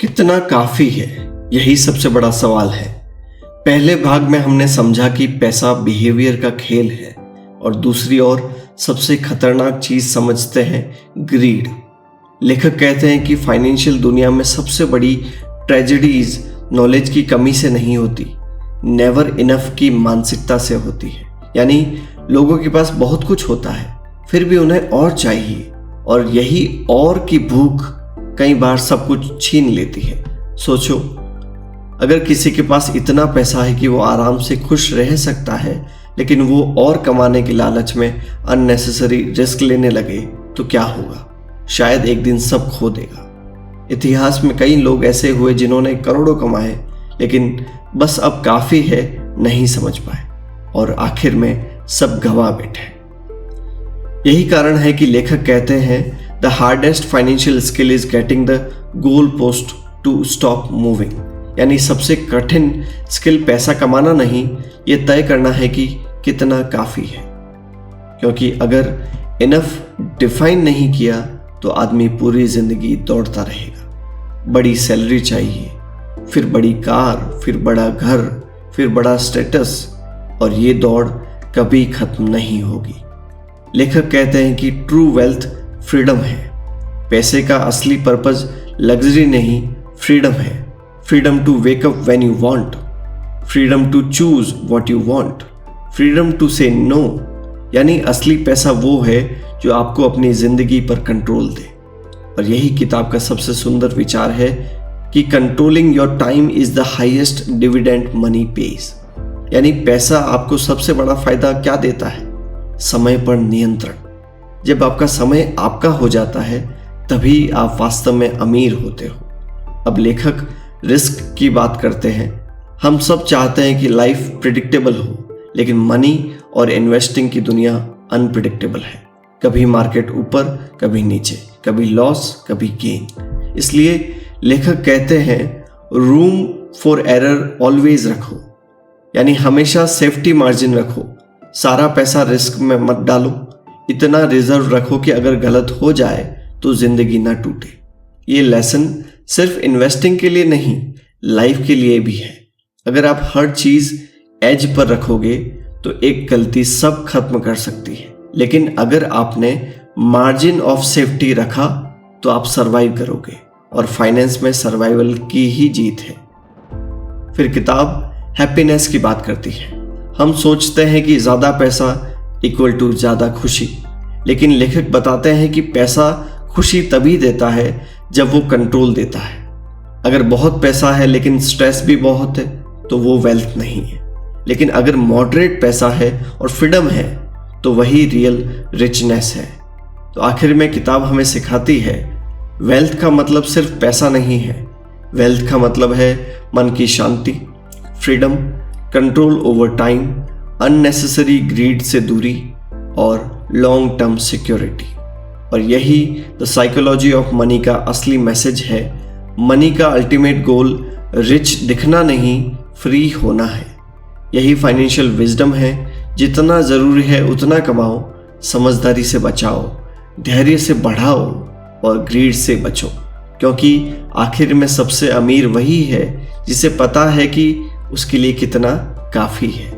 कितना काफी है, यही सबसे बड़ा सवाल है। पहले भाग में हमने समझा कि पैसा बिहेवियर का खेल है और दूसरी ओर सबसे खतरनाक चीज समझते हैं ग्रीड। लेखक कहते हैं कि फाइनेंशियल दुनिया में सबसे बड़ी ट्रेजेडीज नॉलेज की कमी से नहीं होती, नेवर इनफ की मानसिकता से होती है। यानी लोगों के पास बहुत कुछ होता है फिर भी उन्हें और चाहिए, और यही और की भूख कई बार सब कुछ छीन लेती है। सोचो, अगर किसी के पास इतना पैसा है कि वो आराम से खुश रह सकता है, लेकिन वो और कमाने के लालच में अननेसेसरी रिस्क लेने लगे तो क्या होगा? शायद एक दिन सब खो देगा। इतिहास में कई लोग ऐसे हुए जिन्होंने करोड़ों कमाए लेकिन बस अब काफी है नहीं समझ पाए और आखिर में सब गंवा बैठे। यही कारण है कि लेखक कहते हैं the hardest financial skill is getting the goalpost to stop moving. यानी सबसे कठिन स्किल पैसा कमाना नहीं, ये तय करना है कि कितना काफी है। क्योंकि अगर इनफ डिफाइन नहीं किया तो आदमी पूरी जिंदगी दौड़ता रहेगा। बड़ी सैलरी चाहिए, फिर बड़ी कार, फिर बड़ा घर, फिर बड़ा स्टेटस, और ये दौड़ कभी खत्म नहीं होगी। लेखक कहते हैं कि ट्रू वेल्थ फ्रीडम है। पैसे का असली पर्पस लग्जरी नहीं, फ्रीडम है। Freedom to wake up when you want, freedom to choose what you want, freedom to say no. यानी असली पैसा वो है जो आपको अपनी जिंदगी पर कंट्रोल दे। और यही किताब का सबसे सुंदर विचार है कि controlling your time is the highest dividend money page. यानी पैसा आपको सबसे बड़ा फायदा क्या देता है? समय पर नियंत्रण। जब आपका समय आपका हो जाता है तभी आप वास्तव में अमीर होते हो। अब लेखक रिस्क की बात करते हैं। हम सब चाहते हैं कि लाइफ प्रिडिक्टेबल हो, लेकिन मनी और इन्वेस्टिंग की दुनिया अनप्रिडिक्टेबल है। कभी मार्केट ऊपर, कभी नीचे, कभी लॉस, कभी गेन। इसलिए लेखक कहते हैं रूम फॉर एरर ऑलवेज रखो। यानी हमेशा सेफ्टी मार्जिन रखो। सारा पैसा रिस्क में मत डालो, इतना रिजर्व रखो कि अगर गलत हो जाए तो जिंदगी ना टूटे। ये लेसन सिर्फ इन्वेस्टिंग के लिए नहीं, लाइफ के लिए भी है। अगर आप हर चीज एज पर रखोगे तो एक गलती सब खत्म कर सकती है, लेकिन अगर आपने मार्जिन ऑफ सेफ्टी रखा तो आप सरवाइव करोगे, और फाइनेंस में सर्वाइवल की ही जीत है। फिर किताब हैप्पीनेस की बात करती है। हम सोचते हैं कि ज्यादा पैसा इक्वल टू ज्यादा खुशी, लेकिन लेखक बताते हैं कि पैसा खुशी तभी देता है जब वो कंट्रोल देता है। अगर बहुत पैसा है लेकिन स्ट्रेस भी बहुत है तो वो वेल्थ नहीं है। लेकिन अगर मॉडरेट पैसा है और फ्रीडम है तो वही रियल रिचनेस है। तो आखिर में किताब हमें सिखाती है वेल्थ का मतलब सिर्फ पैसा नहीं है। वेल्थ का मतलब है मन की शांति, freedom, control over time, unnecessary greed से दूरी और लॉन्ग टर्म सिक्योरिटी। और यही द साइकोलॉजी ऑफ मनी का असली मैसेज है। मनी का अल्टीमेट गोल रिच दिखना नहीं, फ्री होना है। यही फाइनेंशियल विजडम है। जितना जरूरी है उतना कमाओ, समझदारी से बचाओ, धैर्य से बढ़ाओ और ग्रीड से बचो। क्योंकि आखिर में सबसे अमीर वही है जिसे पता है कि उसके लिए कितना काफी है।